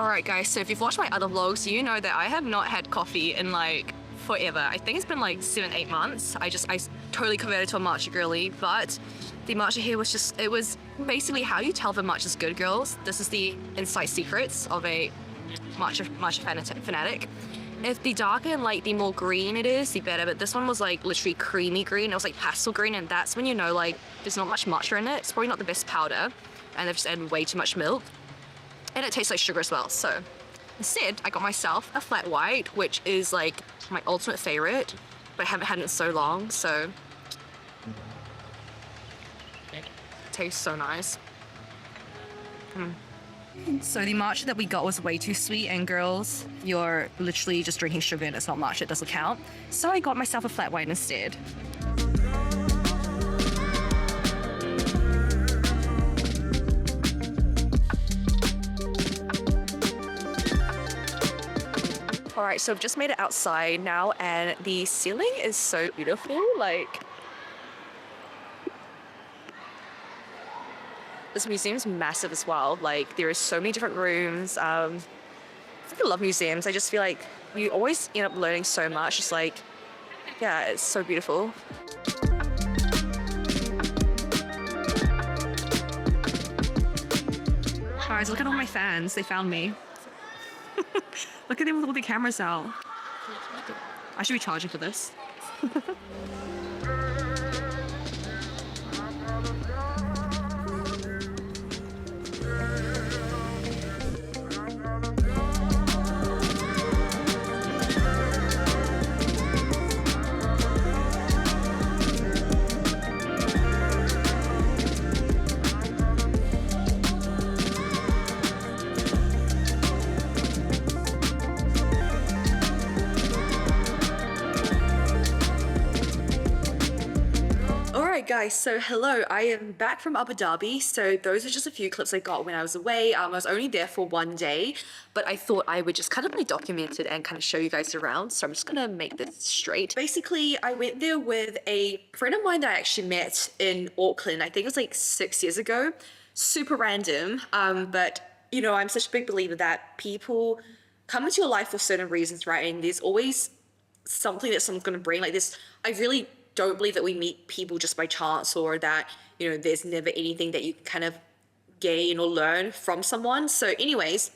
Alright guys, so if you've watched my other vlogs, you know that I have not had coffee in like forever. I think it's been like 7-8 months. I totally converted to a matcha girly, but the matcha here was just, it was basically how you tell if a matcha's good, girls. This is the inside secrets of a matcha fanatic. If the darker and like the more green it is, the better, but this one was like literally creamy green. It was like pastel green, and that's when you know like there's not much matcha in it. It's probably not the best powder, and they've just added way too much milk. And it tastes like sugar as well. So instead, I got myself a flat white, which is like my ultimate favorite, but I haven't had it in so long, so it tastes so nice. So the matcha that we got was way too sweet, and girls, you're literally just drinking sugar and it's not matcha, it doesn't count. So I got myself a flat white instead. Alright, so I've just made it outside now, and the ceiling is so beautiful. Like, this museum's massive as well. Like, there are so many different rooms. I love museums. I just feel like you always end up learning so much. Just like, yeah, it's so beautiful. Guys, look at all my fans. They found me. Look at them with all the cameras out. I should be charging for this. Alright guys, so hello, I am back from Abu Dhabi. So those are just a few clips I got when I was away. I was only there for one day, but I thought I would just kind of document it and kind of show you guys around. So I'm just gonna make this straight. Basically, I went there with a friend of mine that I actually met in Auckland. I think it was like 6 years ago. Super random, but you know, I'm such a big believer that people come into your life for certain reasons, right? And there's always something that someone's gonna bring. Like this, I really don't believe that we meet people just by chance, or that, you know, there's never anything that you can kind of gain or learn from someone. So anyways,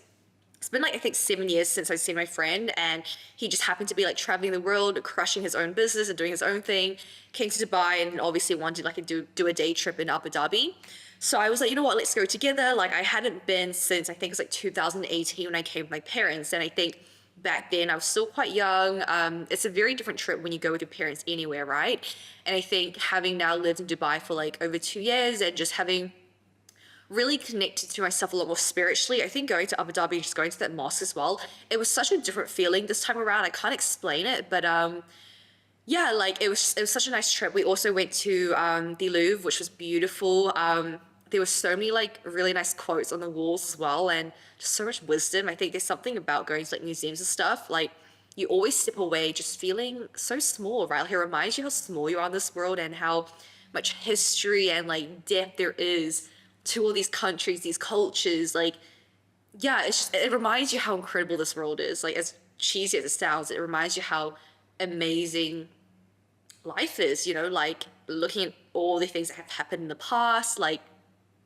it's been like, I think 7 years since I've seen my friend, and he just happened to be like traveling the world, crushing his own business and doing his own thing, came to Dubai and obviously wanted like to do a day trip in Abu Dhabi. So I was like, you know what, let's go together. Like I hadn't been since I think it was like 2018 when I came with my parents, and I think back then I was still quite young. It's a very different trip when you go with your parents anywhere, right? And I think having now lived in Dubai for like over 2 years and just having really connected to myself a lot more spiritually, I think going to Abu Dhabi and just going to that mosque as well, it was such a different feeling this time around. I can't explain it, but yeah, like it was such a nice trip. We also went to the Louvre, which was beautiful. There were so many like really nice quotes on the walls as well, and just so much wisdom. I think there's something about going to like museums and stuff, like you always step away just feeling so small, right? Like it reminds you how small you are in this world and how much history and like depth there is to all these countries, these cultures. Like, yeah, it reminds you how incredible this world is. Like, as cheesy as it sounds, it reminds you how amazing life is, you know, like looking at all the things that have happened in the past, like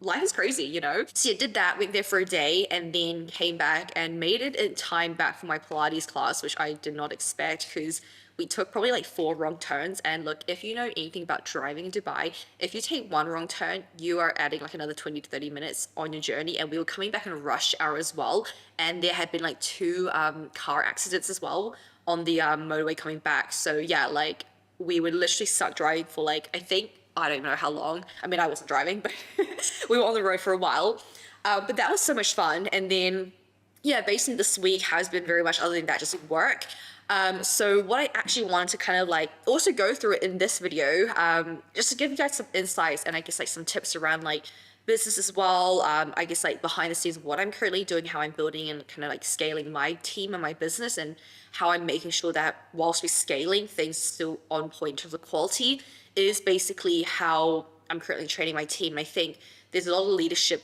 life is crazy, you know? So yeah, did that, went there for a day, and then came back and made it in time back for my Pilates class, which I did not expect because we took probably like 4 wrong turns. And look, if you know anything about driving in Dubai, if you take 1 wrong turn, you are adding like another 20 to 30 minutes on your journey. And we were coming back in rush hour as well. And there had been like 2 car accidents as well on the motorway coming back. So yeah, like we were literally stuck driving for like, I don't know how long. I mean, I wasn't driving, but we were on the road for a while. But that was so much fun. And then, yeah, basically this week has been very much other than that, just work. So what I actually wanted to kind of like also go through it in this video, just to give you guys some insights and I guess like some tips around like business as well. I guess like behind the scenes of what I'm currently doing, how I'm building and kind of like scaling my team and my business, and how I'm making sure that whilst we're scaling, things still on point in terms of quality, is basically how I'm currently training my team. I think there's a lot of leadership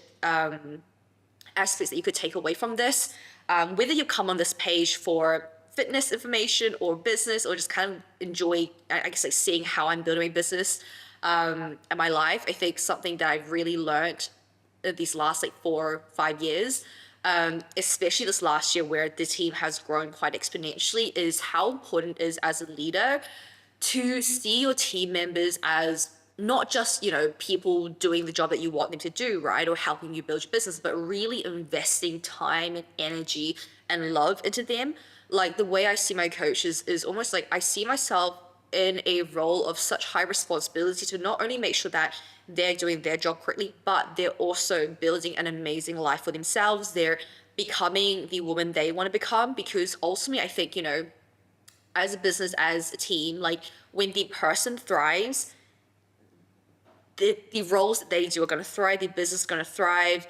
aspects that you could take away from this. Whether you come on this page for fitness information or business, or just kind of enjoy, I guess, like seeing how I'm building my business and my life. I think something that I've really learned these last like 4 or 5 years, especially this last year where the team has grown quite exponentially, is how important it is as a leader to see your team members as not just, people doing the job that you want them to do, right? Or helping you build your business, but really investing time and energy and love into them. Like the way I see my coaches is almost like I see myself in a role of such high responsibility to not only make sure that they're doing their job correctly, but they're also building an amazing life for themselves. They're becoming the woman they want to become, because ultimately I think, as a business, as a team, like when the person thrives, the roles that they do are going to thrive, the business is going to thrive,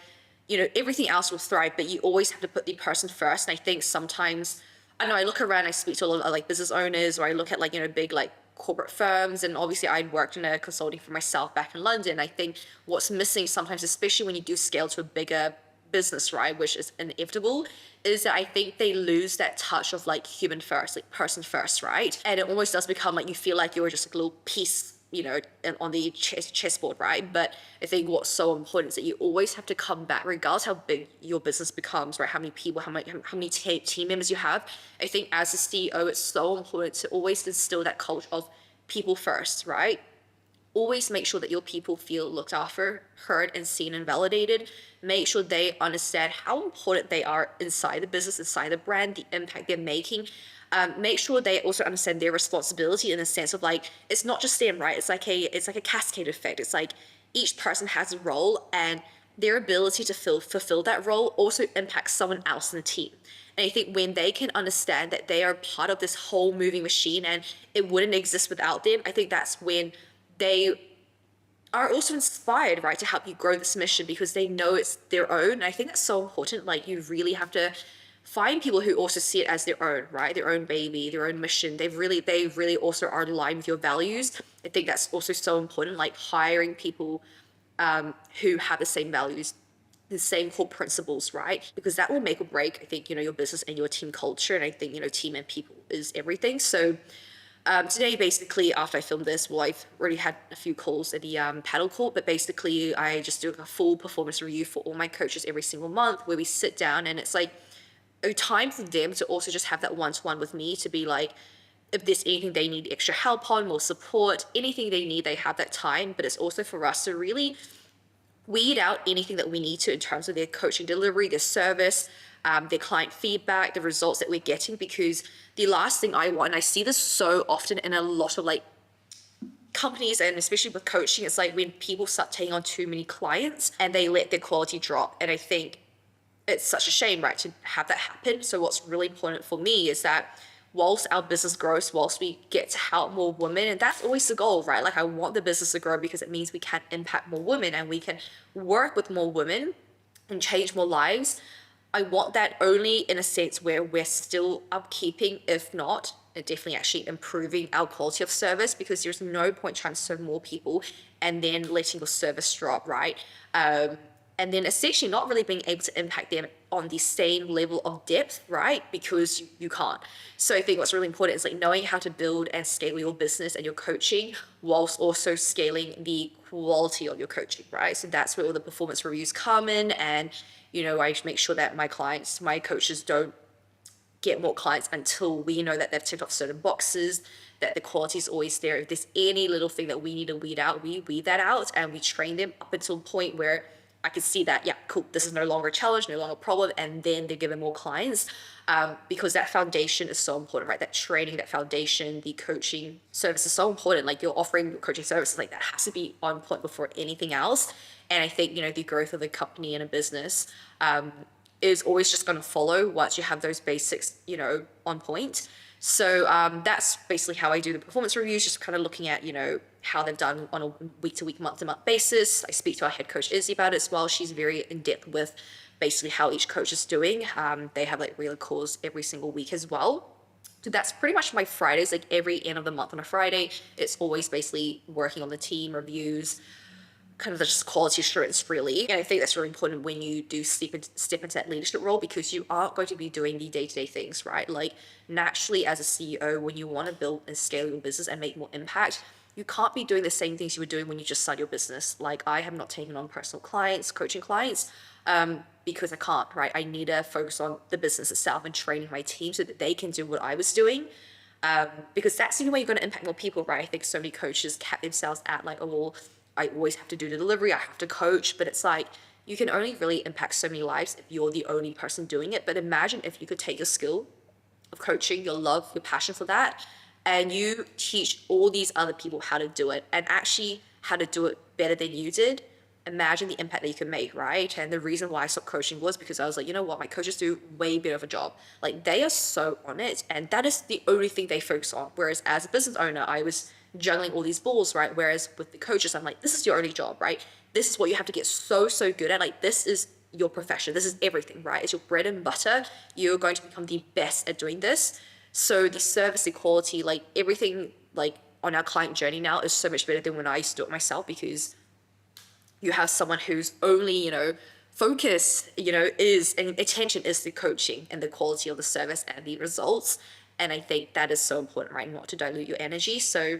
everything else will thrive, but you always have to put the person first. And I think sometimes, I know I look around, I speak to a lot of like business owners, or I look at like, big like corporate firms, and obviously I'd worked in a consulting for myself back in London. I think what's missing sometimes, especially when you do scale to a bigger business, right, which is inevitable, is that I think they lose that touch of like human first, like person first, right? And it almost does become like you feel like you're just like a little piece, on the chessboard, right? But I think what's so important is that you always have to come back, regardless how big your business becomes, right? How many people, how many team members you have. I think as a CEO, it's so important to always instill that culture of people first, right? Always make sure that your people feel looked after, heard, and seen and validated. Make sure they understand how important they are inside the business, inside the brand, the impact they're making. Make sure they also understand their responsibility in the sense of like, it's not just them, right? It's like a cascade effect. It's like each person has a role, and their ability to fulfill that role also impacts someone else in the team. And I think when they can understand that they are part of this whole moving machine and it wouldn't exist without them, I think that's when they are also inspired, right, to help you grow this mission, because they know it's their own. And I think that's so important. Like you really have to find people who also see it as their own, right? Their own baby, their own mission. They really also are aligned with your values. I think that's also so important, like hiring people who have the same values, the same core principles, right? Because that will make or break, I think, your business and your team culture. And I think, team and people is everything. So today, basically, after I filmed this, well, I've already had a few calls at the paddle court, but basically I just do a full performance review for all my coaches every single month, where we sit down, and it's like a time for them to also just have that one-to-one with me, to be like, if there's anything they need extra help on, more support, anything they need, they have that time. But it's also for us to really weed out anything that we need to in terms of their coaching delivery, their service, their client feedback, the results that we're getting. Because the last thing I want, and I see this so often in a lot of like companies, and especially with coaching, it's like when people start taking on too many clients and they let their quality drop. And I think it's such a shame, right, to have that happen. So what's really important for me is that whilst our business grows, whilst we get to help more women, and that's always the goal, right? Like I want the business to grow because it means we can impact more women and we can work with more women and change more lives. I want that only in a sense where we're still upkeeping, if not, definitely actually improving our quality of service, because there's no point trying to serve more people and then letting your service drop, right? And then essentially not really being able to impact them on the same level of depth, right? Because you can't. So I think what's really important is like knowing how to build and scale your business and your coaching, whilst also scaling the quality of your coaching, right? So that's where all the performance reviews come in. And, I make sure that my coaches don't get more clients until we know that they've ticked off certain boxes, that the quality is always there. If there's any little thing that we need to weed out, we weed that out, and we train them up until a point where I can see that, yeah, cool, this is no longer a challenge, no longer a problem, and then they're given more clients, because that foundation is so important, right? That training, that foundation, the coaching service is so important. Like you're offering coaching services, like that has to be on point before anything else. And I think, the growth of the company and a business is always just going to follow once you have those basics, on point. So that's basically how I do the performance reviews, just kind of looking at, how they've done on a week-to-week, month-to-month basis. I speak to our head coach, Izzy, about it as well. She's very in-depth with basically how each coach is doing. They have like real calls every single week as well. So that's pretty much my Fridays, like every end of the month on a Friday. It's always basically working on the team, reviews, kind of just quality assurance really. And I think that's really important when you do step into that leadership role, because you aren't going to be doing the day-to-day things, right? Like naturally as a CEO, when you want to build and scale your business and make more impact, you can't be doing the same things you were doing when you just started your business. Like I have not taken on personal clients, coaching clients, because I can't, right? I need to focus on the business itself and training my team so that they can do what I was doing. Because that's the only way you're going to impact more people, right? I think so many coaches cap themselves at like, oh, well, I always have to do the delivery, I have to coach, but it's like, you can only really impact so many lives if you're the only person doing it. But imagine if you could take your skill of coaching, your love, your passion for that, and you teach all these other people how to do it and actually how to do it better than you did. Imagine the impact that you can make, right? And the reason why I stopped coaching was because I was like, you know what, my coaches do way better of a job. Like they are so on it, and that is the only thing they focus on. Whereas as a business owner, I was juggling all these balls, right? Whereas with the coaches, I'm like, this is your only job, right? This is what you have to get so good at. Like this is your profession. This is everything, right? It's your bread and butter. You're going to become the best at doing this. So the service, the quality, like everything, like on our client journey now is so much better than when I used to do it myself, because you have someone whose only, focus, is and attention is the coaching and the quality of the service and the results. And I think that is so important, right? Not to dilute your energy. So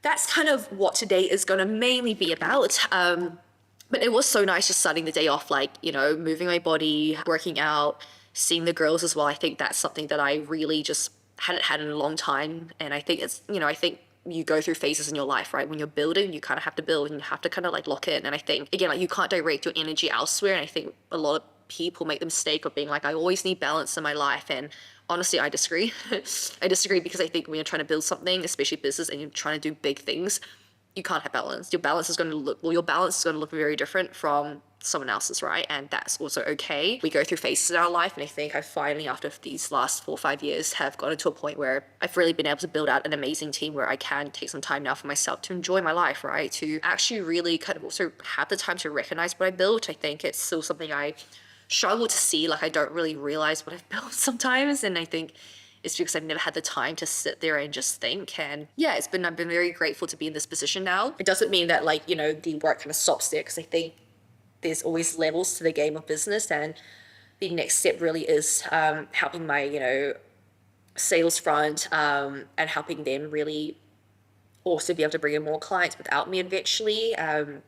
that's kind of what today is going to mainly be about. But it was so nice just starting the day off, like, moving my body, working out, seeing the girls as well. I think that's something that I really just hadn't had in a long time. And I think it's, I think you go through phases in your life, right? When you're building, you kind of have to build and you have to kind of like lock in. And I think, again, like you can't direct your energy elsewhere. And I think a lot of people make the mistake of being like, I always need balance in my life. And honestly, I disagree. I disagree, because I think when you're trying to build something, especially business, and you're trying to do big things, you can't have balance. Your balance is going to look very different from someone else's, right? And that's also okay. We go through phases in our life, and I think I finally, after these last 4 or 5 years, have gotten to a point where I've really been able to build out an amazing team where I can take some time now for myself to enjoy my life, right? To actually really kind of also have the time to recognize what I built. I think it's still something I struggle to see. Like I don't really realize what I've built sometimes, and I think it's because I've never had the time to sit there and just think. And yeah, I've been very grateful to be in this position now. It doesn't mean that like, the work kind of stops there, because I think there's always levels to the game of business, and the next step really is helping my, sales front, and helping them really also be able to bring in more clients without me eventually,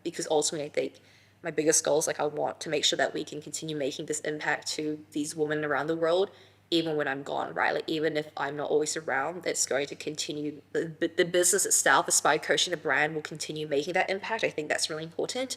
because ultimately I think my biggest goal is like I want to make sure that we can continue making this impact to these women around the world, even when I'm gone, right? Like even if I'm not always around, it's going to continue. The business itself, Aspire Coaching, the brand, will continue making that impact. I think that's really important.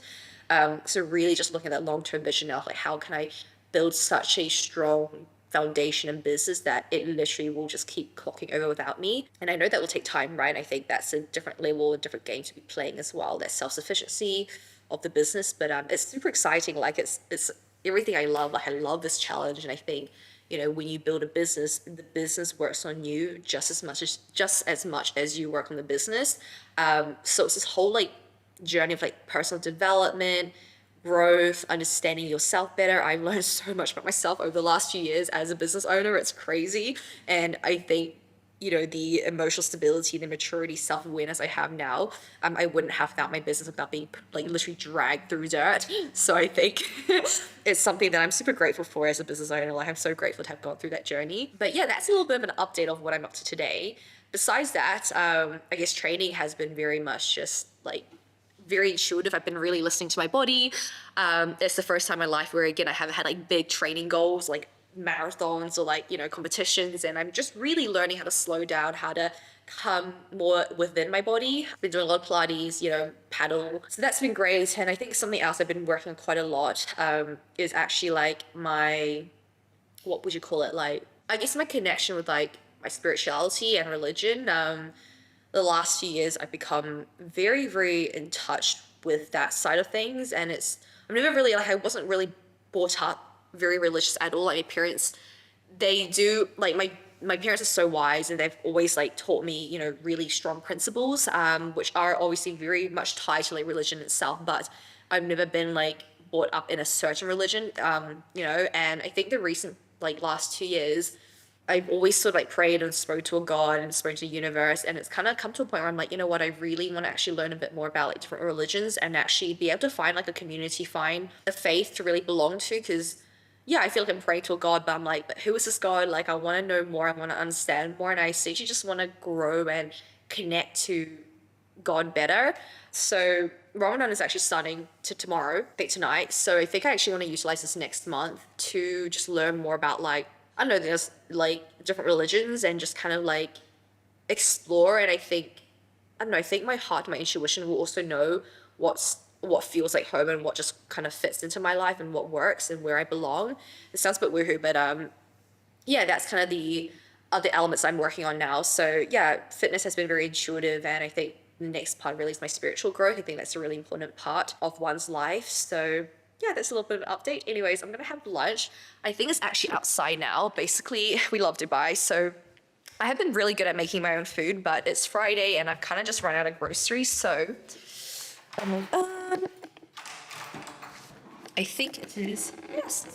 So really just looking at that long-term vision of like, how can I build such a strong foundation in business that it literally will just keep clocking over without me. And I know that will take time, right? I think that's a different level, a different game to be playing as well. That self-sufficiency of the business, but it's super exciting. Like it's everything I love. Like I love this challenge, and I think when you build a business, the business works on you just as much as you work on the business. So it's this whole like journey of like personal development, growth, understanding yourself better. I've learned so much about myself over the last few years as a business owner. It's crazy. And I think, the emotional stability, the maturity, self-awareness I have now, I wouldn't have without my business, without being like literally dragged through dirt. So I think it's something that I'm super grateful for as a business owner. Like I'm so grateful to have gone through that journey. But yeah, that's a little bit of an update of what I'm up to today. Besides that, I guess training has been very much just like very intuitive. I've been really listening to my body. It's the first time in my life where, again, I haven't had like big training goals, like marathons or like, competitions. And I'm just really learning how to slow down, how to come more within my body. I've been doing a lot of Pilates, paddle. So that's been great. And I think something else I've been working on quite a lot is actually like what would you call it? Like, I guess my connection with like my spirituality and religion. The last few years I've become very, very in touch with that side of things. And I'm never really, like, I wasn't really brought up very religious at all. Like my parents, they do, like my parents are so wise, and they've always like taught me, really strong principles, which are obviously very much tied to like religion itself, but I've never been like brought up in a certain religion, and I think the recent like last 2 years, I've always sort of like prayed and spoke to a God and spoke to the universe, and it's kind of come to a point where I'm like, you know what, I really want to actually learn a bit more about like different religions and actually be able to find like a community, find a faith to really belong to. Because yeah, I feel like I'm praying to a God, but I'm like, but who is this God? Like, I want to know more, I want to understand more, and I essentially just want to grow and connect to God better. So Ramadan is actually starting to tomorrow, I think tonight. So I think I actually want to utilize this next month to just learn more about like, I don't know, there's like different religions and just kind of like explore. And I don't know, I think my heart, my intuition will also know what feels like home and what just kind of fits into my life and what works and where I belong. It sounds a bit woohoo, but yeah, that's kind of the other elements I'm working on now. So yeah, fitness has been very intuitive, and I think the next part really is my spiritual growth. I think that's a really important part of one's life. So yeah, that's a little bit of an update. Anyways, I'm gonna have lunch. I think it's actually outside now. Basically, we love Dubai, so I have been really good at making my own food, but it's Friday and I've kind of just run out of groceries. So I think it is, yes.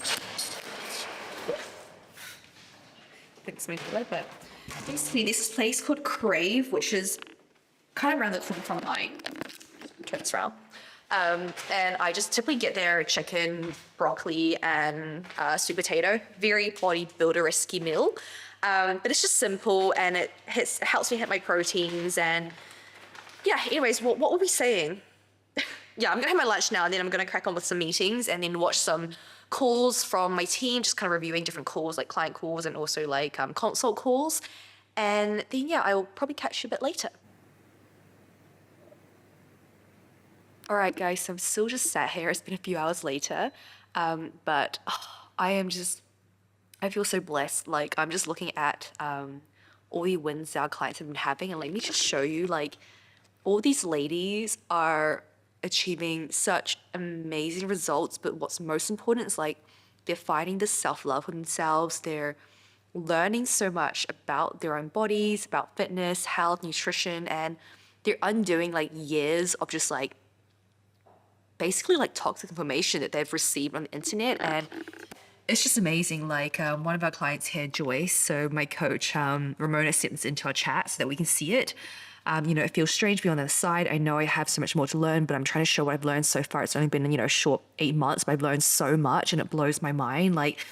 Thanks, my blood, but basically this place called Crave, which is kind of around the corner from mine. Turn this around. And I just typically get their chicken, broccoli, and sweet potato. Very bodybuilder-esque meal. But it's just simple, and it helps me hit my proteins. And yeah, anyways, what were we saying? Yeah, I'm gonna have my lunch now, and then I'm gonna crack on with some meetings, and then watch some calls from my team, just kind of reviewing different calls, like client calls and also like consult calls. And then yeah, I will probably catch you a bit later. All right, guys, so I'm still just sat here. It's been a few hours later, but I am just, I feel so blessed. Like, I'm just looking at all the wins our clients have been having, and let me just show you, like, all these ladies are achieving such amazing results, but what's most important is like they're finding the self-love for themselves. They're learning so much about their own bodies, about fitness, health, nutrition, and they're undoing like years of just like basically like toxic information that they've received on the internet. And it's just amazing. Like one of our clients here, Joyce, so my coach, Ramona, sent this into our chat so that we can see it. You know, it feels strange to be on the other side. I know I have so much more to learn, but I'm trying to show what I've learned so far. It's only been, you know, a short 8 months, but I've learned so much and it blows my mind. Like,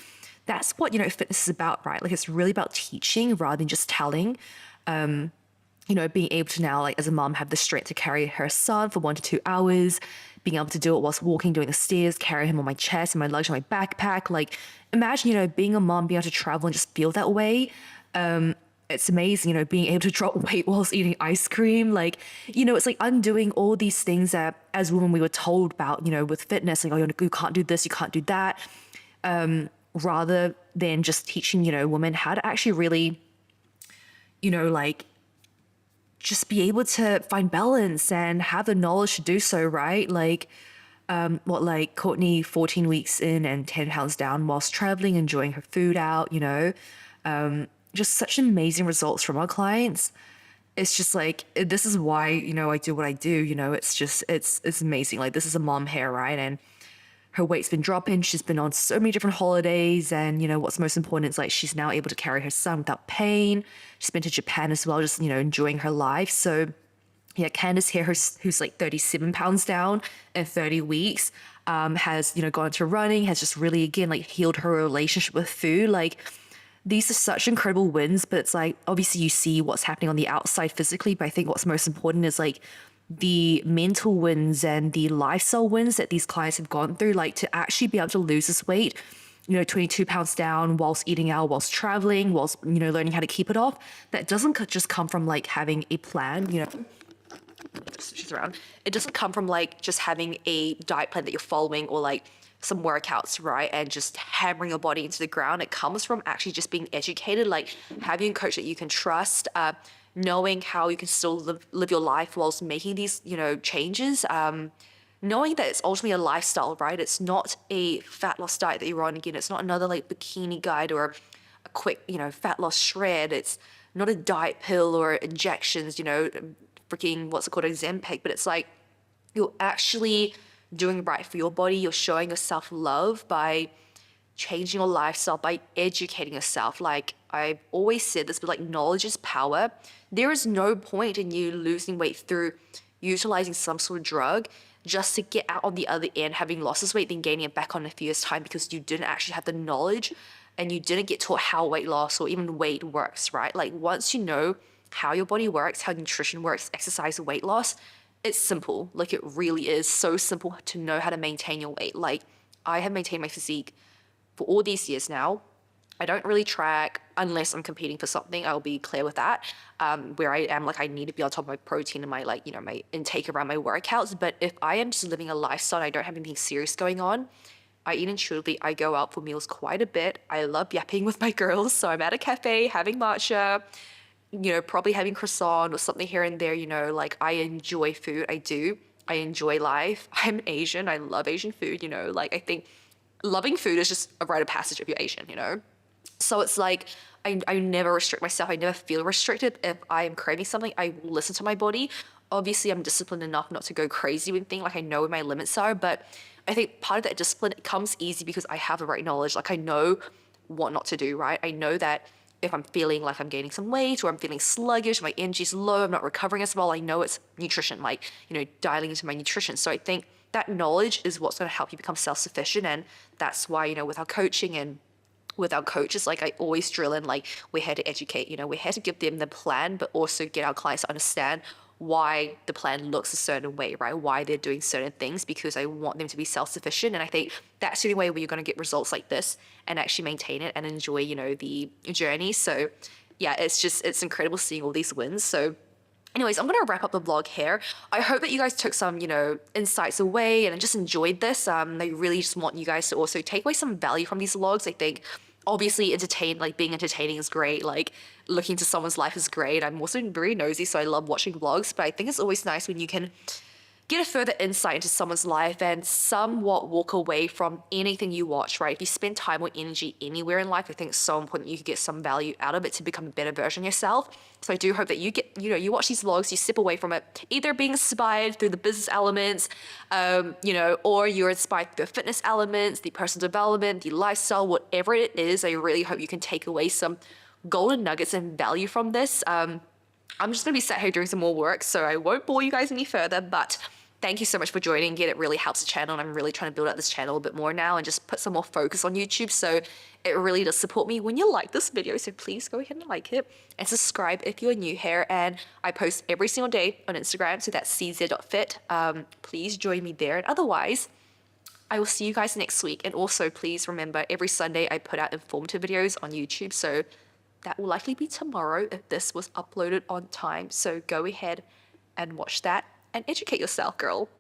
that's what, you know, fitness is about, right? Like, it's really about teaching rather than just telling. You know, being able to now, like, as a mom, have the strength to carry her son for 1 to 2 hours, being able to do it whilst walking, doing the stairs, carry him on my chest and my luggage on my backpack. Like, imagine, you know, being a mom, being able to travel and just feel that way. It's amazing, you know, being able to drop weight whilst eating ice cream. Like, you know, it's like undoing all these things that as women we were told about, you know, with fitness, like, oh, you can't do this, you can't do that. Rather than just teaching, you know, women how to actually really, you know, like, just be able to find balance and have the knowledge to do so, right? Like, like Courtney, 14 weeks in and 10 pounds down whilst traveling, enjoying her food out, you know, just such amazing results from our clients. It's just like, this is why, you know, I do what I do, you know, it's just, it's amazing. Like, this is a mom here, right? And her weight's been dropping. She's been on so many different holidays. And, you know, what's most important is like she's now able to carry her son without pain. She's been to Japan as well, just, you know, enjoying her life. So yeah, Candace here, who's like 37 pounds down in 30 weeks, has, you know, gone to running, has just really, again, like healed her relationship with food. Like, these are such incredible wins, but it's like, obviously you see what's happening on the outside physically, but I think what's most important is like the mental wins and the lifestyle wins that these clients have gone through, like to actually be able to lose this weight, you know, 22 pounds down whilst eating out, whilst traveling, whilst, you know, learning how to keep it off. That doesn't just come from like having a plan, you know, she's around. It doesn't come from like just having a diet plan that you're following or like some workouts, right? And just hammering your body into the ground. It comes from actually just being educated, like having a coach that you can trust, knowing how you can still live your life whilst making these, you know, changes. Knowing that it's ultimately a lifestyle, right? It's not a fat loss diet that you're on. Again, it's not another like bikini guide or a quick, you know, fat loss shred. It's not a diet pill or injections, you know, freaking, what's it called, Ozempic, but it's like you're actually doing right for your body. You're showing yourself love by changing your lifestyle by educating yourself. Like I've always said this, but like knowledge is power. There is no point in you losing weight through utilizing some sort of drug just to get out on the other end, having lost this weight, then gaining it back on in a few years' time because you didn't actually have the knowledge and you didn't get taught how weight loss or even weight works, right? Like once you know how your body works, how nutrition works, exercise, weight loss, it's simple. Like it really is so simple to know how to maintain your weight. Like I have maintained my physique for all these years now. I don't really track unless I'm competing for something. I'll be clear with that. Where I am, like I need to be on top of my protein and my like, you know, my intake around my workouts. But if I am just living a lifestyle and I don't have anything serious going on, I eat intuitively. I go out for meals quite a bit. I love yapping with my girls. So I'm at a cafe having matcha, you know, probably having croissant or something here and there, you know, like I enjoy food. I do. I enjoy life. I'm Asian. I love Asian food, you know, like I think loving food is just a rite of passage if you're Asian, you know? So it's like, I never restrict myself. I never feel restricted. If I am craving something, I will listen to my body. Obviously, I'm disciplined enough not to go crazy with things. Like I know where my limits are, but I think part of that discipline, it comes easy because I have the right knowledge. Like I know what not to do, right? I know that if I'm feeling like I'm gaining some weight or I'm feeling sluggish, my energy's low, I'm not recovering as well, I know it's nutrition, like, you know, dialing into my nutrition. So I think that knowledge is what's going to help you become self-sufficient. And that's why, you know, with our coaching and with our coaches, like I always drill in, like we're here to educate, you know, we're here to give them the plan, but also get our clients to understand why the plan looks a certain way, right? Why they're doing certain things, because I want them to be self-sufficient. And I think that's the only way where you're going to get results like this and actually maintain it and enjoy, you know, the journey. So yeah, it's incredible seeing all these wins. So anyways, I'm going to wrap up the vlog here. I hope that you guys took some, you know, insights away and just enjoyed this. I really just want you guys to also take away some value from these vlogs. I think obviously being entertaining is great. Like looking into someone's life is great. I'm also very nosy, so I love watching vlogs, but I think it's always nice when you can get a further insight into someone's life and somewhat walk away from anything you watch, right? If you spend time or energy anywhere in life, I think it's so important that you can get some value out of it to become a better version of yourself. So I do hope that you get, you know, you watch these vlogs, you step away from it, either being inspired through the business elements, you know, or you're inspired through the fitness elements, the personal development, the lifestyle, whatever it is. I really hope you can take away some golden nuggets and value from this. I'm just gonna be sat here doing some more work, so I won't bore you guys any further, but thank you so much for joining. Again, it really helps the channel, and I'm really trying to build out this channel a bit more now and just put some more focus on YouTube. So it really does support me when you like this video. So please go ahead and like it and subscribe if you're new here. And I post every single day on Instagram, so that's cz.fit. Please join me there. And otherwise, I will see you guys next week. And also please remember, every Sunday I put out informative videos on YouTube. So that will likely be tomorrow if this was uploaded on time. So go ahead and watch that and educate yourself, girl.